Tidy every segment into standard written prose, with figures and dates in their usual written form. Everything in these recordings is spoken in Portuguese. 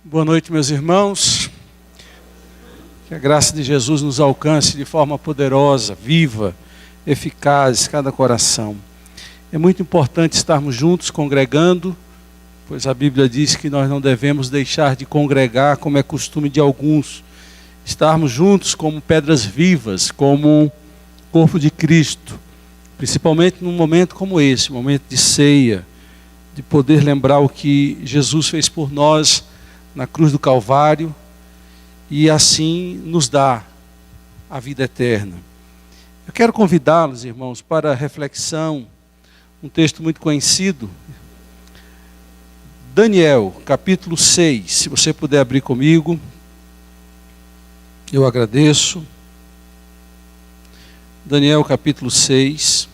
Boa noite, meus irmãos. Que a graça de Jesus nos alcance de forma poderosa, viva, eficaz, cada coração. É muito importante estarmos juntos, congregando, pois a Bíblia diz que nós não devemos deixar de congregar, como é costume de alguns. Estarmos juntos como pedras vivas, como corpo de Cristo, principalmente num momento como esse, momento de ceia, de poder lembrar o que Jesus fez por nós na cruz do Calvário e assim nos dá a vida eterna. Eu quero convidá-los, irmãos, para a reflexão, um texto muito conhecido, Daniel, capítulo 6, se você puder abrir comigo, eu agradeço. Daniel, capítulo 6,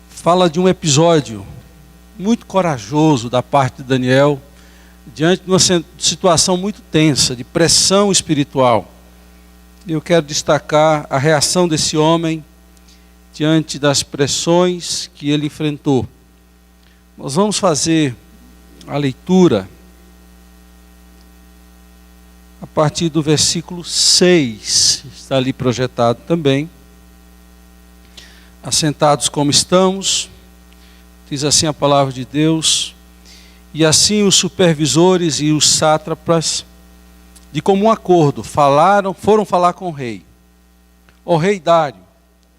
fala de um episódio muito corajoso da parte de Daniel, diante de uma situação muito tensa, de pressão espiritual. Eu quero destacar a reação desse homem diante das pressões que ele enfrentou. Nós vamos fazer a leitura a partir do versículo 6, está ali projetado também. Assentados como estamos, diz assim a palavra de Deus: e assim os supervisores e os sátrapas, de comum acordo, foram falar com o rei. Ó rei Dário,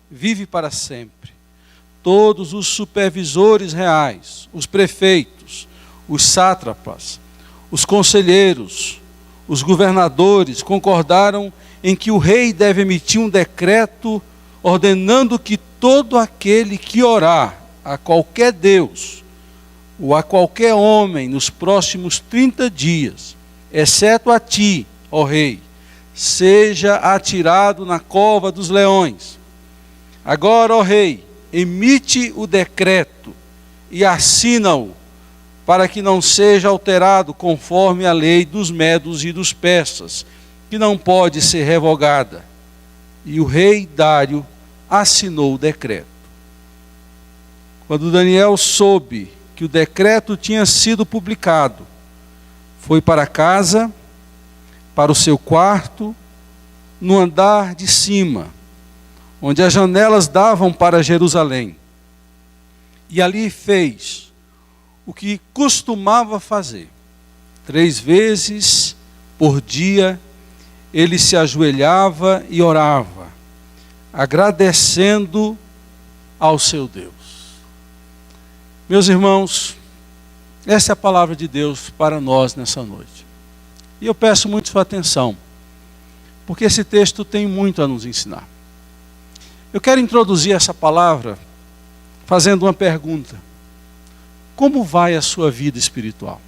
vive para sempre. Todos os supervisores reais, os prefeitos, os sátrapas, os conselheiros, os governadores concordaram em que o rei deve emitir um decreto ordenando que todo aquele que orar a qualquer Deus ou a qualquer homem nos próximos 30 dias, exceto a ti, ó rei, seja atirado na cova dos leões. Agora, ó rei, emite o decreto e assina-o, para que não seja alterado conforme a lei dos medos e dos persas, que não pode ser revogada. E o rei Dário assinou o decreto. Quando Daniel soube que o decreto tinha sido publicado, foi para casa, para o seu quarto, no andar de cima, onde as janelas davam para Jerusalém. E ali fez o que costumava fazer. 3 vezes por dia ele se ajoelhava e orava, agradecendo ao seu Deus. Meus irmãos, essa é a palavra de Deus para nós nessa noite. E eu peço muito sua atenção, porque esse texto tem muito a nos ensinar. Eu quero introduzir essa palavra fazendo uma pergunta: como vai a sua vida espiritual?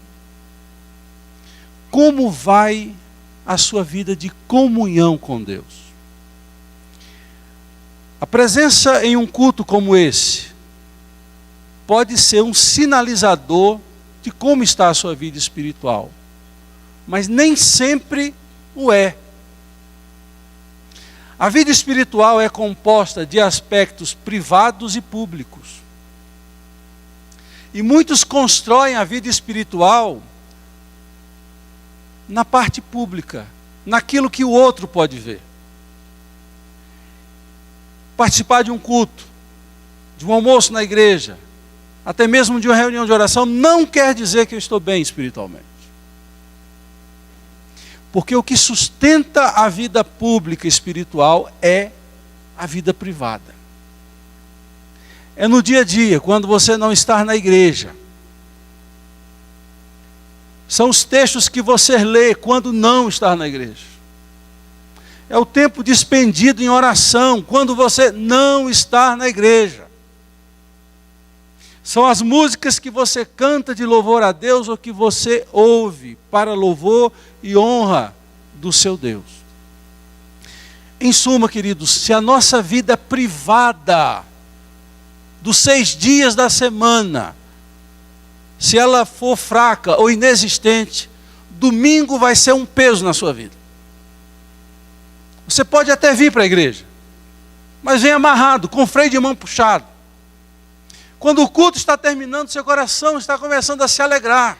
Como vai a sua vida de comunhão com Deus? A presença em um culto como esse pode ser um sinalizador de como está a sua vida espiritual, mas nem sempre o é. A vida espiritual é composta de aspectos privados e públicos. E muitos constroem a vida espiritual na parte pública, naquilo que o outro pode ver. Participar de um culto, de um almoço na igreja, até mesmo de uma reunião de oração, não quer dizer que eu estou bem espiritualmente. Porque o que sustenta a vida pública espiritual é a vida privada. É no dia a dia, quando você não está na igreja. São os textos que você lê quando não está na igreja. É o tempo despendido em oração, quando você não está na igreja. São as músicas que você canta de louvor a Deus ou que você ouve para louvor e honra do seu Deus. Em suma, queridos, se a nossa vida privada dos 6 dias da semana, se ela for fraca ou inexistente, domingo vai ser um peso na sua vida. Você pode até vir para a igreja, mas vem amarrado, com freio de mão puxado. Quando o culto está terminando, seu coração está começando a se alegrar.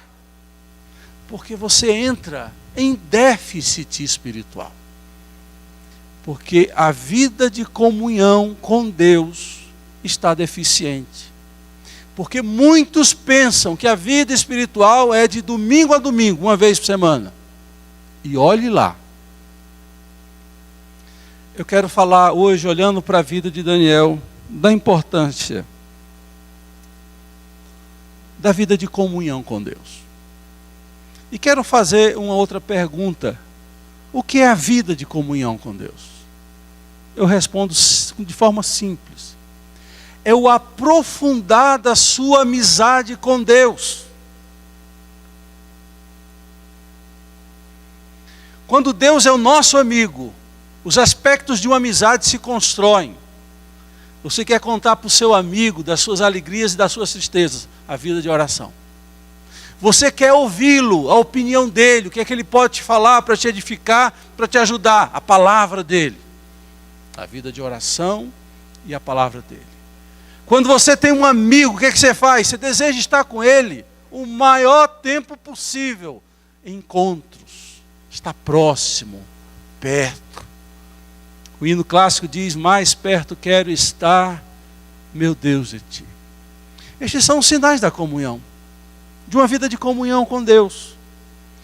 Porque você entra em déficit espiritual. Porque a vida de comunhão com Deus está deficiente. Porque muitos pensam que a vida espiritual é de domingo a domingo, uma vez por semana. E olhe lá. Eu quero falar hoje, olhando para a vida de Daniel, da importância da vida de comunhão com Deus. E quero fazer uma outra pergunta. O que é a vida de comunhão com Deus? Eu respondo de forma simples. É o aprofundar da sua amizade com Deus. Quando Deus é o nosso amigo, os aspectos de uma amizade se constroem. Você quer contar para o seu amigo das suas alegrias e das suas tristezas, a vida de oração. Você quer ouvi-lo, a opinião dele, o que é que ele pode te falar para te edificar, para te ajudar, a palavra dele. A vida de oração e a palavra dele. Quando você tem um amigo, o que é que você faz? Você deseja estar com ele o maior tempo possível. Encontros, estar próximo, perto. O hino clássico diz, mais perto quero estar, meu Deus, de ti. Estes são os sinais da comunhão, de uma vida de comunhão com Deus,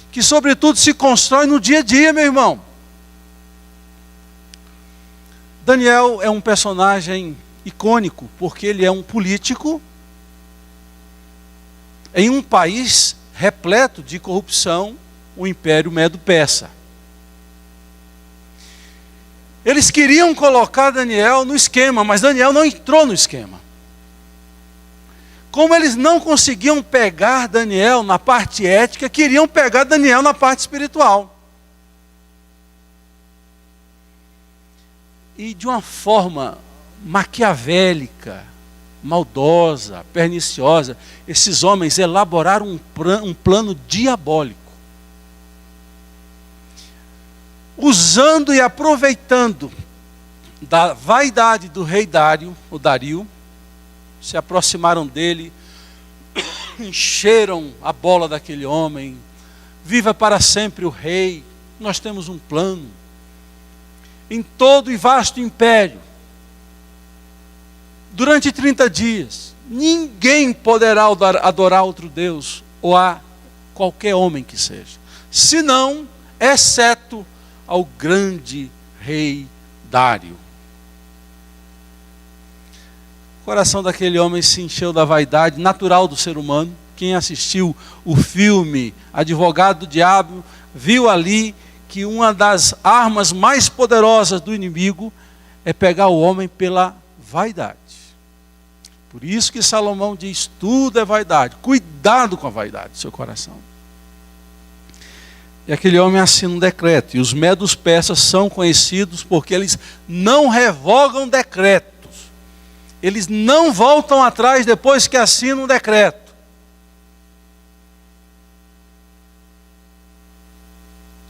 que sobretudo se constrói no dia a dia, meu irmão. Daniel é um personagem icônico, porque ele é um político em um país repleto de corrupção, o Império Medo-Persa. Eles queriam colocar Daniel no esquema, mas Daniel não entrou no esquema. Como eles não conseguiam pegar Daniel na parte ética, queriam pegar Daniel na parte espiritual. E de uma forma maquiavélica, maldosa, perniciosa, esses homens elaboraram um plano diabólico. Usando e aproveitando da vaidade do rei Dário, o Dario, se aproximaram dele, encheram a bola daquele homem, viva para sempre o rei, nós temos um plano. Em todo e vasto império, durante 30 dias, ninguém poderá adorar outro Deus, ou a qualquer homem que seja, senão, exceto ao grande rei Dário. O coração daquele homem se encheu da vaidade natural do ser humano. Quem assistiu o filme Advogado do Diabo, viu ali que uma das armas mais poderosas do inimigo é pegar o homem pela vaidade. Por isso que Salomão diz, tudo é vaidade. Cuidado com a vaidade do seu coração. E aquele homem assina um decreto. E os medos persas são conhecidos porque eles não revogam decretos. Eles não voltam atrás depois que assinam um decreto.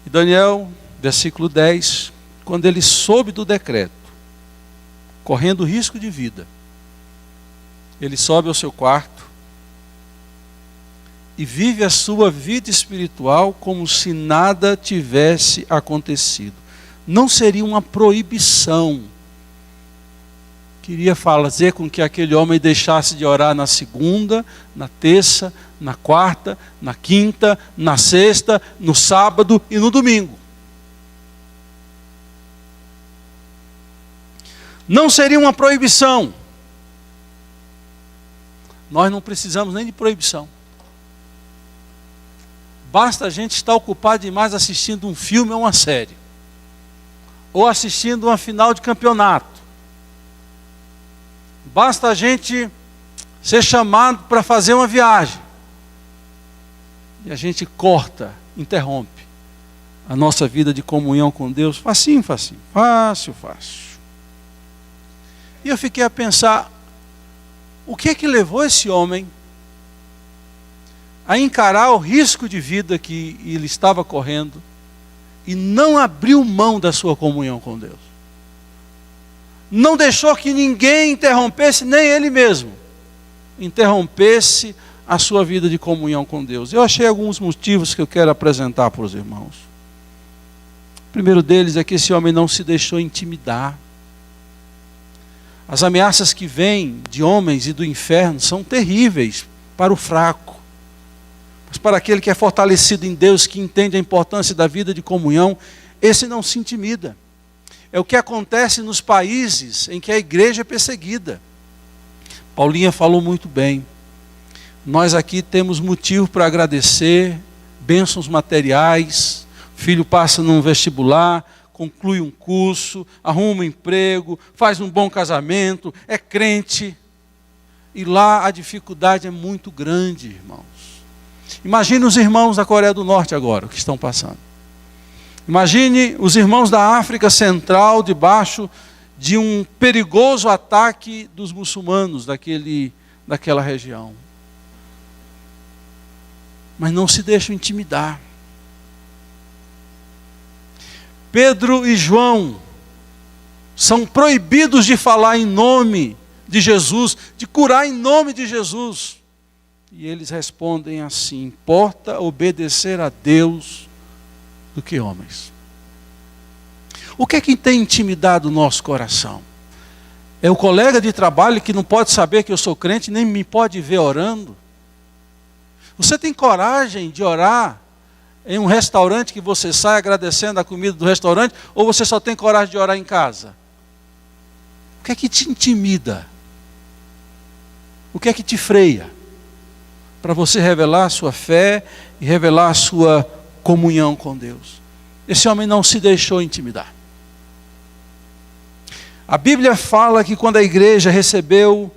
E Daniel, versículo 10, quando ele soube do decreto, correndo risco de vida, ele sobe ao seu quarto e vive a sua vida espiritual como se nada tivesse acontecido. Não seria uma proibição. Queria fazer com que aquele homem deixasse de orar na segunda, na terça, na quarta, na quinta, na sexta, no sábado e no domingo. Não seria uma proibição. Nós não precisamos nem de proibição. Basta a gente estar ocupado demais assistindo um filme ou uma série. Ou assistindo uma final de campeonato. Basta a gente ser chamado para fazer uma viagem. E a gente corta, interrompe a nossa vida de comunhão com Deus. Facinho, facinho. Fácil, fácil. E eu fiquei a pensar, o que é que levou esse homem a encarar o risco de vida que ele estava correndo e não abriu mão da sua comunhão com Deus? Não deixou que ninguém interrompesse, nem ele mesmo. interrompesse a sua vida de comunhão com Deus. Eu achei alguns motivos que eu quero apresentar para os irmãos. O primeiro deles é que esse homem não se deixou intimidar. As ameaças que vêm de homens e do inferno são terríveis para o fraco. Mas para aquele que é fortalecido em Deus, que entende a importância da vida de comunhão, esse não se intimida. É o que acontece nos países em que a igreja é perseguida. Paulinha falou muito bem. Nós aqui temos motivo para agradecer, bênçãos materiais, filho passa num vestibular, conclui um curso, arruma um emprego, faz um bom casamento, é crente. E lá a dificuldade é muito grande, irmãos. Imagine os irmãos da Coreia do Norte agora, o que estão passando. Imagine os irmãos da África Central debaixo de um perigoso ataque dos muçulmanos daquela região. Mas não se deixam intimidar. Pedro e João são proibidos de falar em nome de Jesus, de curar em nome de Jesus. E eles respondem assim: importa obedecer a Deus do que homens. O que é que tem intimidado o nosso coração? É o colega de trabalho que não pode saber que eu sou crente, nem me pode ver orando? Você tem coragem de orar em um restaurante que você sai agradecendo a comida do restaurante, ou você só tem coragem de orar em casa? O que é que te intimida? O que é que te freia? Para você revelar a sua fé e revelar a sua comunhão com Deus. Esse homem não se deixou intimidar. A Bíblia fala que quando a igreja recebeu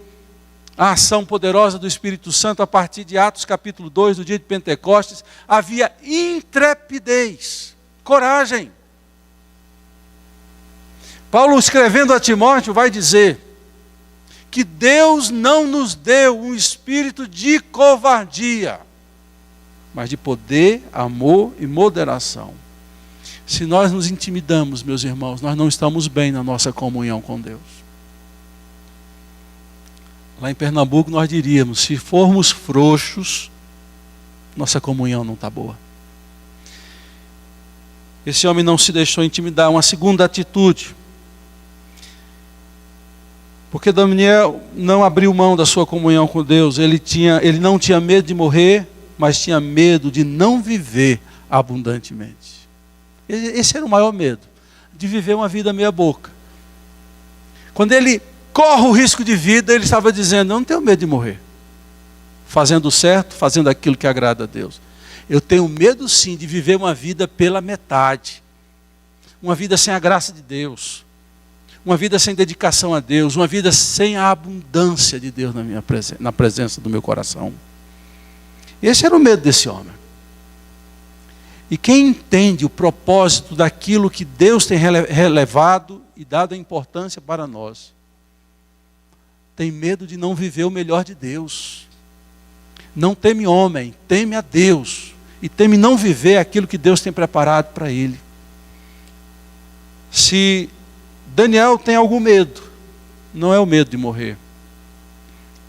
a ação poderosa do Espírito Santo, a partir de Atos capítulo 2, do dia de Pentecostes, havia intrepidez, coragem. Paulo, escrevendo a Timóteo, vai dizer que Deus não nos deu um espírito de covardia, mas de poder, amor e moderação. Se nós nos intimidamos, meus irmãos, nós não estamos bem na nossa comunhão com Deus. Lá em Pernambuco nós diríamos: se formos frouxos, nossa comunhão não está boa. Esse homem não se deixou intimidar. Uma segunda atitude, porque Daniel não abriu mão da sua comunhão com Deus. Ele não tinha medo de morrer, mas tinha medo de não viver abundantemente. Esse era o maior medo, de viver uma vida meia boca. Quando ele corre o risco de vida, ele estava dizendo: eu não tenho medo de morrer, fazendo o certo, fazendo aquilo que agrada a Deus. Eu tenho medo sim de viver uma vida pela metade, uma vida sem a graça de Deus, uma vida sem dedicação a Deus, uma vida sem a abundância de Deus na presença do meu coração. Esse era o medo desse homem. E quem entende o propósito daquilo que Deus tem relevado e dado a importância para nós, tem medo de não viver o melhor de Deus. Não teme homem, teme a Deus. E teme não viver aquilo que Deus tem preparado para ele. Se Daniel tem algum medo, não é o medo de morrer,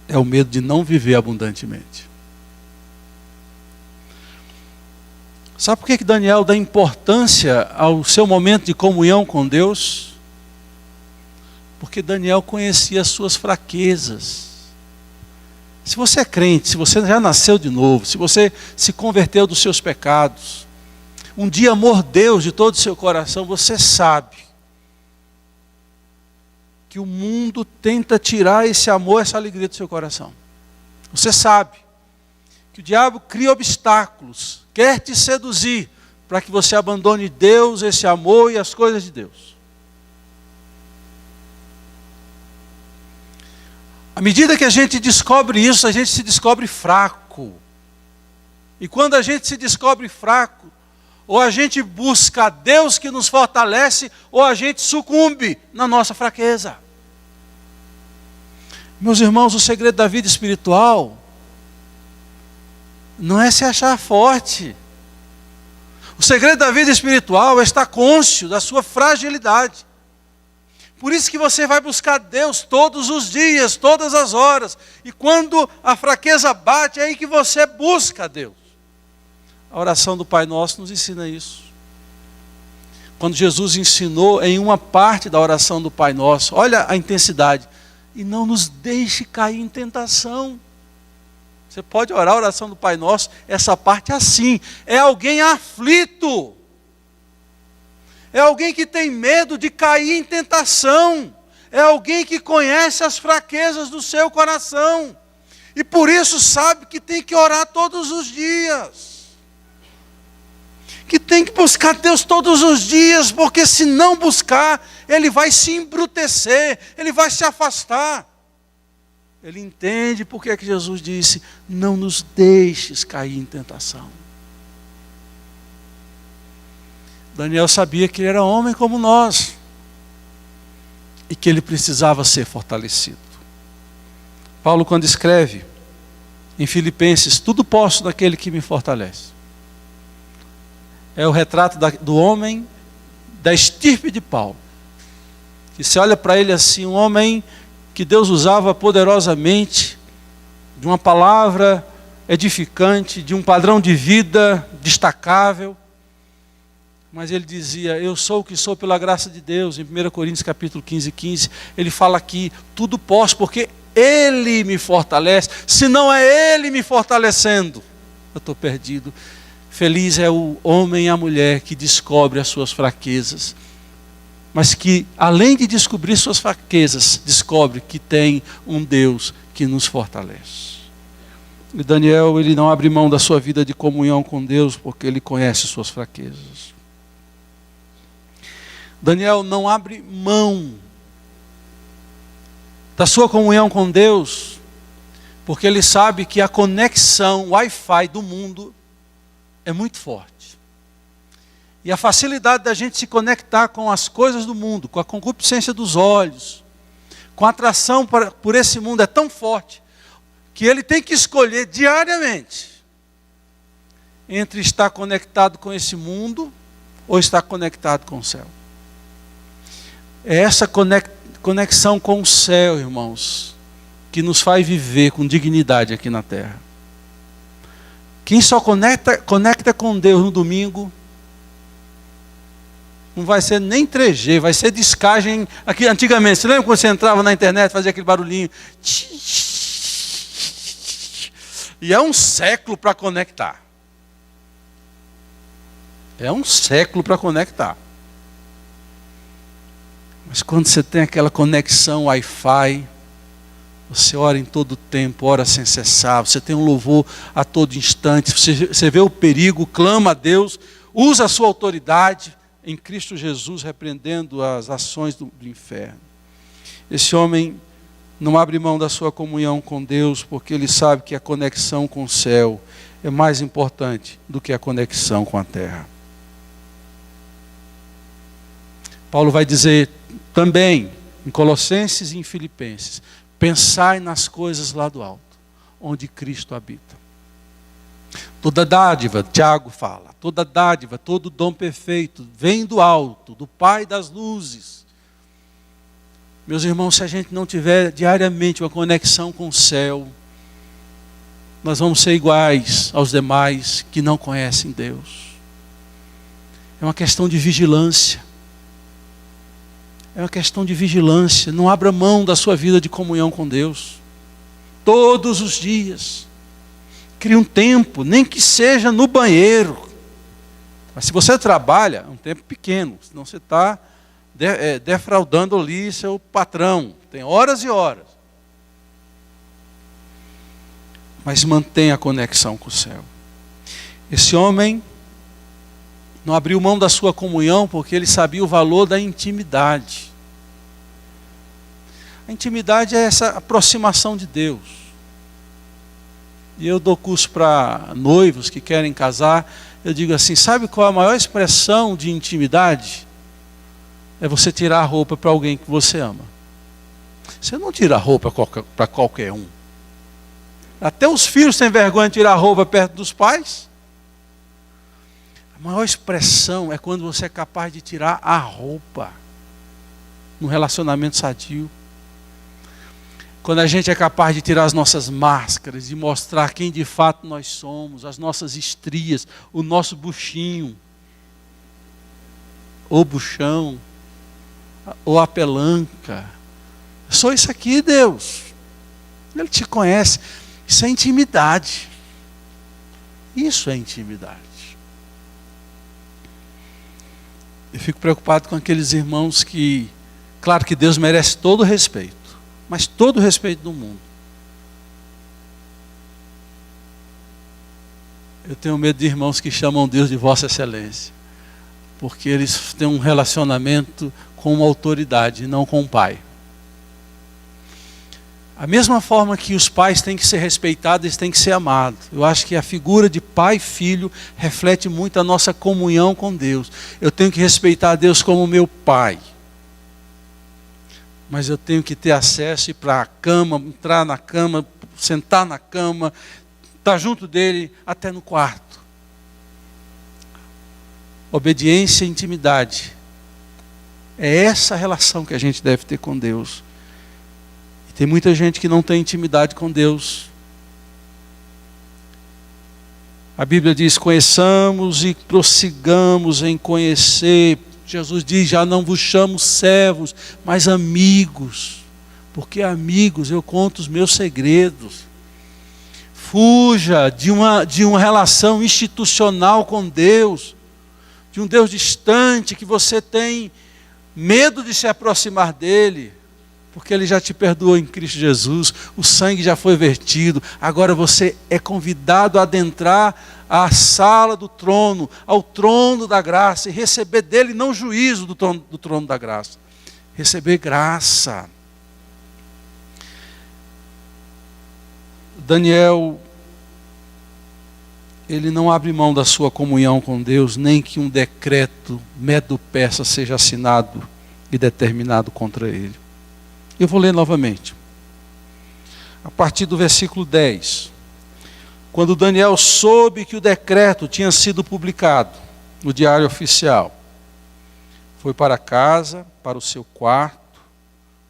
é o medo de não viver abundantemente. Sabe por que Daniel dá importância ao seu momento de comunhão com Deus? Porque Daniel conhecia as suas fraquezas. Se você é crente, se você já nasceu de novo, se você se converteu dos seus pecados, um dia amou Deus de todo o seu coração, você sabe que o mundo tenta tirar esse amor, essa alegria do seu coração. Você sabe que o diabo cria obstáculos, quer te seduzir, para que você abandone Deus, esse amor e as coisas de Deus. À medida que a gente descobre isso, a gente se descobre fraco. E quando a gente se descobre fraco, ou a gente busca a Deus que nos fortalece, ou a gente sucumbe na nossa fraqueza. Meus irmãos, o segredo da vida espiritual não é se achar forte. O segredo da vida espiritual é estar cônscio da sua fragilidade. Por isso que você vai buscar Deus todos os dias, todas as horas. E quando a fraqueza bate, é aí que você busca Deus. A oração do Pai Nosso nos ensina isso. Quando Jesus ensinou em uma parte da oração do Pai Nosso, olha a intensidade. E não nos deixe cair em tentação. Você pode orar a oração do Pai Nosso, essa parte assim. É alguém aflito. É alguém que tem medo de cair em tentação. É alguém que conhece as fraquezas do seu coração. E por isso sabe que tem que orar todos os dias. Que tem que buscar Deus todos os dias, porque se não buscar, ele vai se embrutecer, ele vai se afastar. Ele entende porque é que Jesus disse, não nos deixes cair em tentação. Daniel sabia que ele era homem como nós, e que ele precisava ser fortalecido. Paulo, quando escreve em Filipenses, tudo posso naquele que me fortalece. É o retrato do homem, da estirpe de Paulo. Que você olha para ele assim, um homem que Deus usava poderosamente, de uma palavra edificante, de um padrão de vida destacável. Mas ele dizia, eu sou o que sou pela graça de Deus. Em 1 Coríntios capítulo 15, ele fala aqui, tudo posso porque Ele me fortalece. Se não é Ele me fortalecendo, eu estou perdido. Feliz é o homem e a mulher que descobre as suas fraquezas, mas que, além de descobrir suas fraquezas, descobre que tem um Deus que nos fortalece. E Daniel, ele não abre mão da sua vida de comunhão com Deus, porque ele conhece suas fraquezas. Daniel não abre mão da sua comunhão com Deus, porque ele sabe que a conexão Wi-Fi do mundo é muito forte. E a facilidade da gente se conectar com as coisas do mundo, com a concupiscência dos olhos, com a atração por esse mundo é tão forte, que ele tem que escolher diariamente entre estar conectado com esse mundo ou estar conectado com o céu. É essa conexão com o céu, irmãos, que nos faz viver com dignidade aqui na terra. Quem só conecta com Deus no domingo, não vai ser nem 3G, vai ser discagem. Aqui, antigamente, você lembra quando você entrava na internet, fazia aquele barulhinho? E é um século para conectar. É um século para conectar. Mas quando você tem aquela conexão Wi-Fi, você ora em todo tempo, ora sem cessar, você tem um louvor a todo instante, você vê o perigo, clama a Deus, usa a sua autoridade em Cristo Jesus, repreendendo as ações do inferno. Esse homem não abre mão da sua comunhão com Deus, porque ele sabe que a conexão com o céu é mais importante do que a conexão com a terra. Paulo vai dizer também, em Colossenses e em Filipenses, pensai nas coisas lá do alto, onde Cristo habita. Toda dádiva, Tiago fala, toda dádiva, todo dom perfeito, vem do alto, do Pai das luzes. Meus irmãos, se a gente não tiver diariamente uma conexão com o céu, nós vamos ser iguais aos demais que não conhecem Deus. É uma questão de vigilância. É uma questão de vigilância. Não abra mão da sua vida de comunhão com Deus. Todos os dias. Crie um tempo, nem que seja no banheiro. Mas se você trabalha, é um tempo pequeno. Senão você está defraudando ali seu patrão. Tem horas e horas. Mas mantenha a conexão com o céu. Esse homem não abriu mão da sua comunhão porque ele sabia o valor da intimidade. A intimidade é essa aproximação de Deus. E eu dou curso para noivos que querem casar. Eu digo assim, sabe qual é a maior expressão de intimidade? É você tirar a roupa para alguém que você ama. Você não tira a roupa para qualquer um. Até os filhos têm vergonha de tirar a roupa perto dos pais. A maior expressão é quando você é capaz de tirar a roupa. num relacionamento sadio. Quando a gente é capaz de tirar as nossas máscaras, de mostrar quem de fato nós somos, as nossas estrias, o nosso buchinho, ou buchão, ou a pelanca. Eu sou isso aqui, Deus. Ele te conhece. Isso é intimidade. Isso é intimidade. Eu fico preocupado com aqueles irmãos que, claro que Deus merece todo o respeito, mas todo o respeito do mundo. Eu tenho medo de irmãos que chamam Deus de Vossa Excelência, porque eles têm um relacionamento com uma autoridade, não com o Pai. A mesma forma que os pais têm que ser respeitados, eles têm que ser amados. Eu acho que a figura de pai e filho reflete muito a nossa comunhão com Deus. Eu tenho que respeitar a Deus como meu pai. Mas eu tenho que ter acesso, ir para a cama, entrar na cama, sentar na cama, estar junto dele até no quarto. Obediência e intimidade. É essa relação que a gente deve ter com Deus. E tem muita gente que não tem intimidade com Deus. A Bíblia diz: conheçamos e prossigamos em conhecer. Jesus diz: já não vos chamo servos, mas amigos. Porque amigos, eu conto os meus segredos. Fuja de uma relação institucional com Deus, de um Deus distante que você tem medo de se aproximar dele, porque ele já te perdoou em Cristo Jesus, o sangue já foi vertido, agora você é convidado a adentrar à sala do trono, ao trono da graça, e receber dele não juízo do trono da graça, receber graça. Daniel, ele não abre mão da sua comunhão com Deus, nem que um decreto medo-persa seja assinado e determinado contra ele. Eu vou ler novamente. A partir do versículo 10. Quando Daniel soube que o decreto tinha sido publicado no Diário Oficial, foi para casa, para o seu quarto,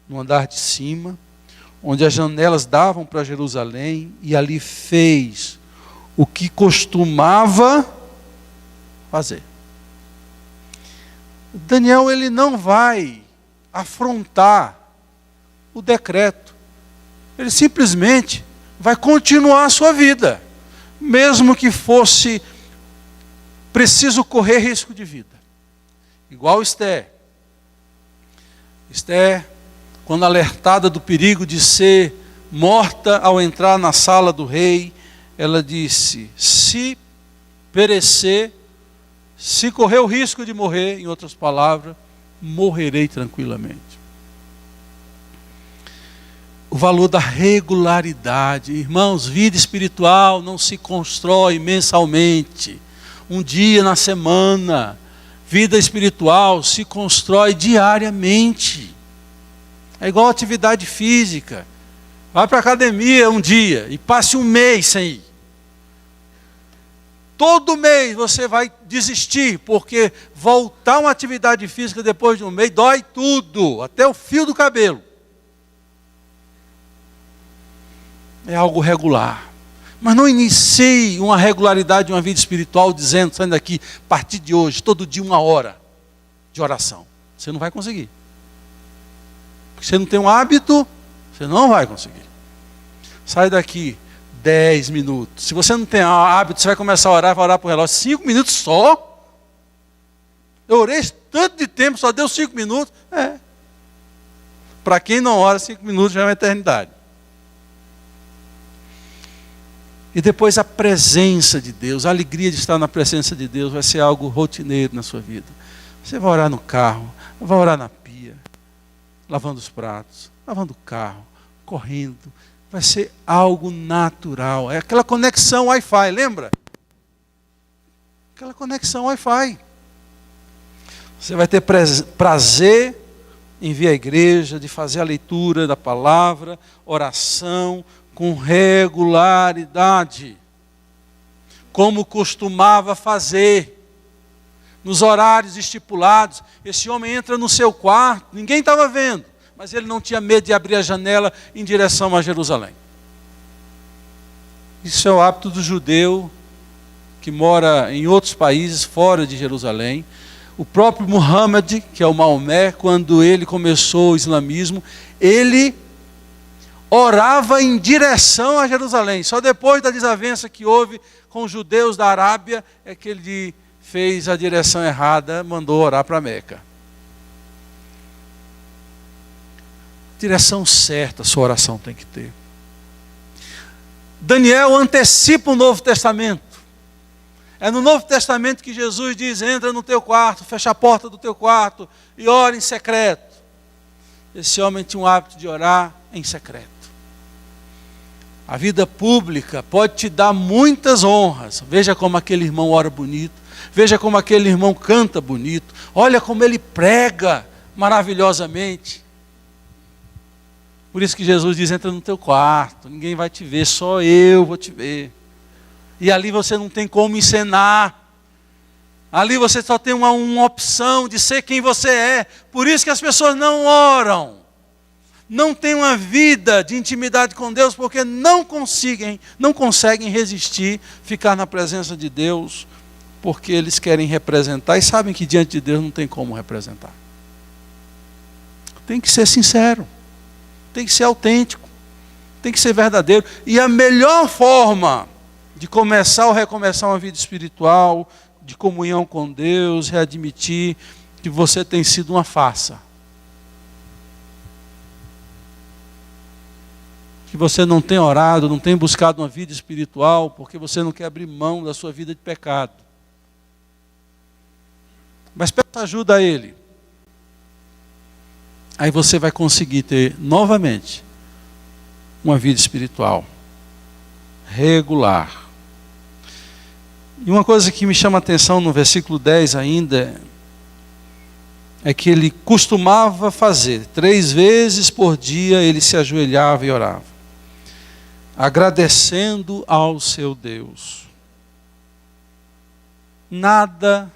no andar de cima, onde as janelas davam para Jerusalém, e ali fez o que costumava fazer. Daniel, ele não vai afrontar o decreto. Ele simplesmente vai continuar a sua vida, mesmo que fosse preciso correr risco de vida. Igual Esther. Esther, quando alertada do perigo de ser morta ao entrar na sala do rei, ela disse: se perecer, se correr o risco de morrer, em outras palavras, morrerei tranquilamente. O valor da regularidade. Irmãos, vida espiritual não se constrói mensalmente, um dia na semana. Vida espiritual se constrói diariamente. É igual atividade física. Vai para a academia um dia e passe um mês sem ir. Todo mês você vai desistir, porque voltar a uma atividade física depois de um mês dói tudo, até o fio do cabelo. É algo regular. Mas não inicie uma regularidade de uma vida espiritual dizendo, saindo daqui, a partir de hoje, todo dia 1 hora de oração. Você não vai conseguir. Porque você não tem um hábito, você não vai conseguir. Sai daqui 10 minutos. Se você não tem hábito, você vai começar a orar, vai orar para o relógio 5 minutos só. Eu orei tanto de tempo, só deu 5 minutos. Para quem não ora, 5 minutos já é uma eternidade. E depois a presença de Deus, a alegria de estar na presença de Deus vai ser algo rotineiro na sua vida. Você vai orar no carro, vai orar na pia, lavando os pratos, lavando o carro, correndo. Vai ser algo natural. É aquela conexão Wi-Fi, lembra? Aquela conexão Wi-Fi. Você vai ter prazer em vir à igreja, de fazer a leitura da palavra, oração, com regularidade, como costumava fazer. nos horários estipulados. Esse homem entra no seu quarto, ninguém estava vendo, mas ele não tinha medo de abrir a janela em direção a Jerusalém. Isso é o hábito do judeu que mora em outros países fora de Jerusalém. O próprio Muhammad, que é o Maomé, quando ele começou o islamismo, ele orava em direção a Jerusalém. Só depois da desavença que houve com os judeus da Arábia é que ele fez a direção errada, mandou orar para Meca. Direção certa a sua oração tem que ter. Daniel antecipa o Novo Testamento. É no Novo Testamento que Jesus diz: entra no teu quarto, fecha a porta do teu quarto e ora em secreto. Esse homem tinha o hábito de orar em secreto. A vida pública pode te dar muitas honras. Veja como aquele irmão ora bonito. Veja como aquele irmão canta bonito. Olha como ele prega maravilhosamente. Por isso que Jesus diz: entra no teu quarto, ninguém vai te ver, só eu vou te ver. E ali você não tem como encenar. Ali você só tem uma opção de ser quem você é. Por isso que as pessoas não oram. Não têm uma vida de intimidade com Deus, porque não conseguem resistir, ficar na presença de Deus, porque eles querem representar e sabem que diante de Deus não tem como representar. Tem que ser sincero. Tem que ser autêntico, tem que ser verdadeiro. E a melhor forma de começar ou recomeçar uma vida espiritual, de comunhão com Deus, é admitir que você tem sido uma farsa. Que você não tem orado, não tem buscado uma vida espiritual, porque você não quer abrir mão da sua vida de pecado. Mas peça ajuda a Ele. Aí você vai conseguir ter novamente uma vida espiritual regular. E uma coisa que me chama a atenção no versículo 10 ainda é que ele costumava fazer 3 vezes por dia, ele se ajoelhava e orava, agradecendo ao seu Deus. Nada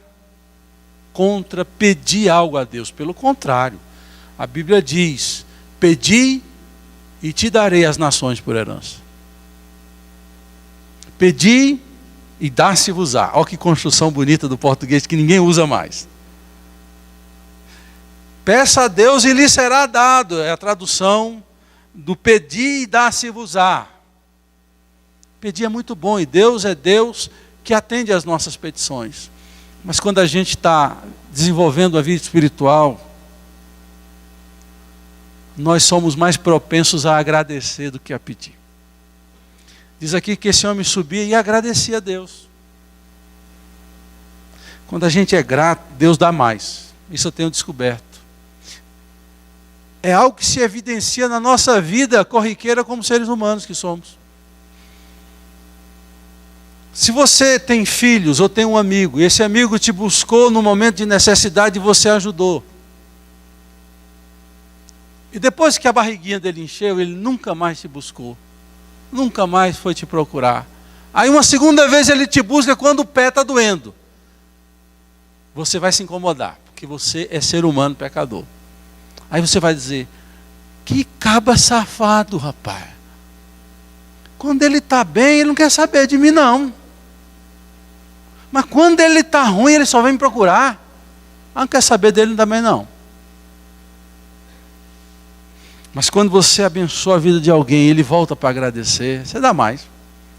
contra pedir algo a Deus, pelo contrário. A Bíblia diz: pedi e te darei as nações por herança. Pedi e dá-se-vos-á. Olha que construção bonita do português que ninguém usa mais. Peça a Deus e lhe será dado. É a tradução do pedir e dá-se-vos-á. Pedir é muito bom e Deus é Deus que atende às nossas petições. Mas quando a gente está desenvolvendo a vida espiritual, nós somos mais propensos a agradecer do que a pedir. Diz aqui que esse homem subia e agradecia a Deus. Quando a gente é grato, Deus dá mais. Isso eu tenho descoberto. É algo que se evidencia na nossa vida corriqueira como seres humanos que somos. Se você tem filhos ou tem um amigo, e esse amigo te buscou no momento de necessidade e você ajudou, e depois que a barriguinha dele encheu, ele nunca mais te buscou. Nunca mais foi te procurar. Aí uma segunda vez ele te busca quando o pé está doendo. Você vai se incomodar, porque você é ser humano pecador. Aí você vai dizer: que caba safado, rapaz. Quando ele está bem, ele não quer saber de mim não. Mas quando ele está ruim, ele só vem me procurar. Não quer saber dele também não. Mas quando você abençoa a vida de alguém e ele volta para agradecer, você dá mais.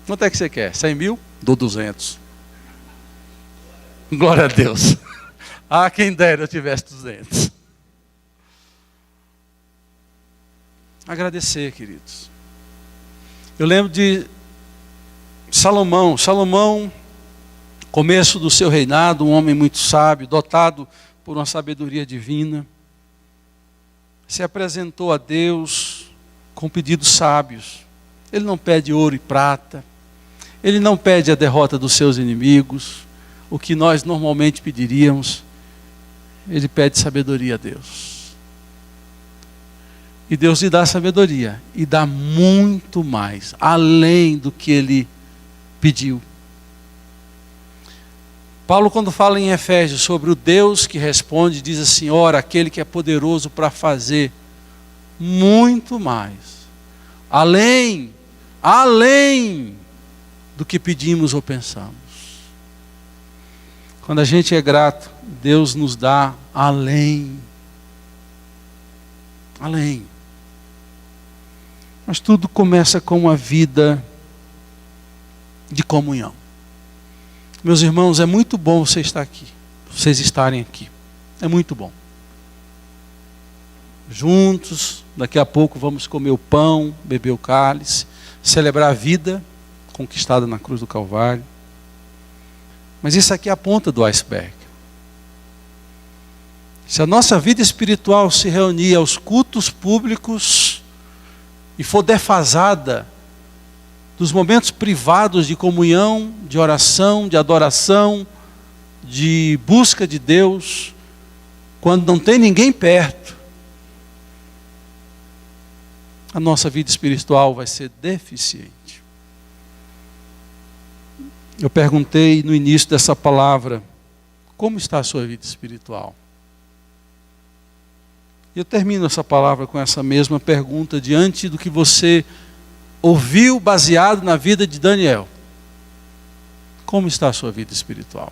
Quanto é que você quer? 100 mil? Dou 200. Glória a Deus. Ah, quem dera eu tivesse 200. Agradecer, queridos. Eu lembro de Salomão. Salomão, começo do seu reinado, um homem muito sábio, dotado por uma sabedoria divina, se apresentou a Deus com pedidos sábios. Ele não pede ouro e prata, ele não pede a derrota dos seus inimigos, o que nós normalmente pediríamos. Ele pede sabedoria a Deus. E Deus lhe dá sabedoria, e dá muito mais, além do que ele pediu. Paulo, quando fala em Efésios sobre o Deus que responde, diz assim: ora, aquele que é poderoso para fazer muito mais, além do que pedimos ou pensamos. Quando a gente é grato, Deus nos dá além. Mas tudo começa com uma vida de comunhão. Meus irmãos, é muito bom vocês estarem aqui. É muito bom. Juntos, daqui a pouco vamos comer o pão, beber o cálice, celebrar a vida conquistada na cruz do Calvário. Mas isso aqui é a ponta do iceberg. Se a nossa vida espiritual se reunir aos cultos públicos e for defasada dos momentos privados de comunhão, de oração, de adoração, de busca de Deus, quando não tem ninguém perto, a nossa vida espiritual vai ser deficiente. Eu perguntei no início dessa palavra: como está a sua vida espiritual? E eu termino essa palavra com essa mesma pergunta diante do que você ouviu baseado na vida de Daniel. Como está a sua vida espiritual?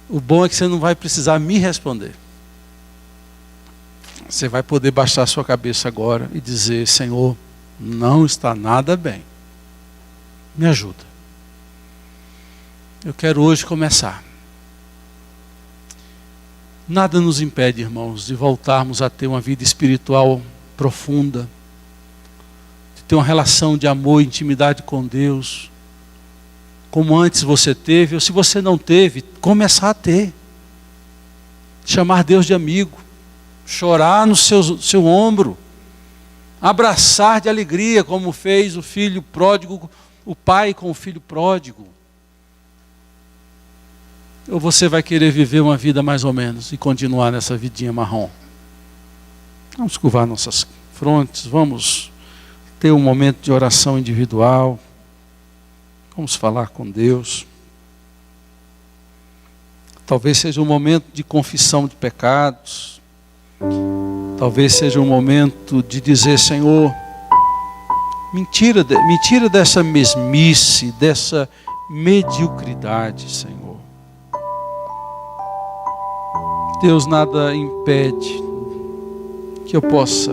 O bom é que você não vai precisar me responder. Você vai poder baixar a sua cabeça agora e dizer: Senhor, não está nada bem. Me ajuda. Eu quero hoje começar. Nada nos impede, irmãos, de voltarmos a ter uma vida espiritual profunda, de ter uma relação de amor e intimidade com Deus, como antes você teve, ou se você não teve, começar a ter. Chamar Deus de amigo, chorar no seu ombro, abraçar de alegria, como fez o filho pródigo, o pai com o filho pródigo. Ou você vai querer viver uma vida mais ou menos e continuar nessa vidinha marrom? Vamos curvar nossas frontes, vamos ter um momento de oração individual, vamos falar com Deus. Talvez seja um momento de confissão de pecados, talvez seja um momento de dizer: Senhor, me tira dessa mesmice, dessa mediocridade, Senhor. Deus, nada impede que eu possa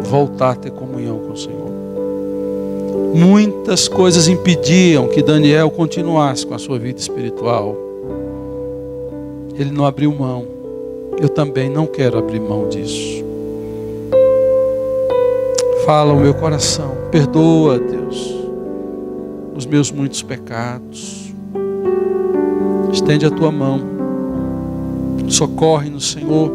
voltar a ter comunhão com o Senhor. Muitas coisas impediam que Daniel continuasse com a sua vida espiritual. Ele não abriu mão. Eu também não quero abrir mão disso. Fala o meu coração. Perdoa, Deus, os meus muitos pecados. Estende a tua mão. Socorre-nos, Senhor.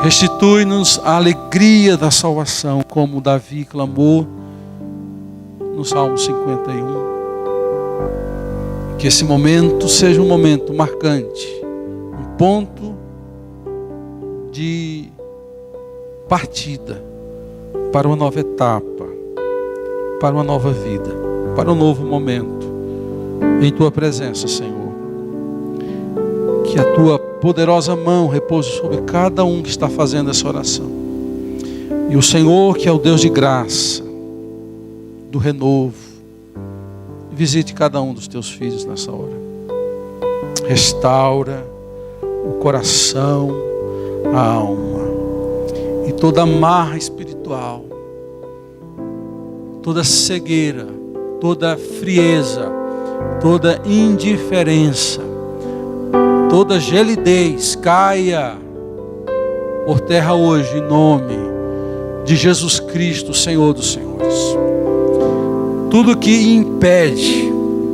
Restitui-nos a alegria da salvação, como Davi clamou no Salmo 51. Que esse momento seja um momento marcante, um ponto de partida para uma nova etapa, para uma nova vida, para um novo momento em tua presença, Senhor. Que a tua poderosa mão repouse sobre cada um que está fazendo essa oração. E o Senhor, que é o Deus de graça, do renovo, visite cada um dos teus filhos nessa hora. Restaura o coração, a alma e toda amarra espiritual, toda cegueira, toda frieza, toda indiferença, toda gelidez caia por terra hoje, em nome de Jesus Cristo, Senhor dos Senhores. Tudo que impede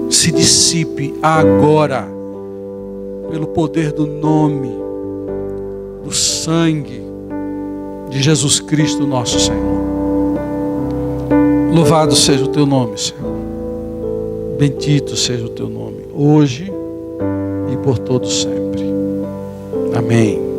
se dissipe agora, pelo poder do nome, do sangue de Jesus Cristo, nosso Senhor. Louvado seja o teu nome, Senhor. Bendito seja o teu nome, hoje e por todo sempre. Amém.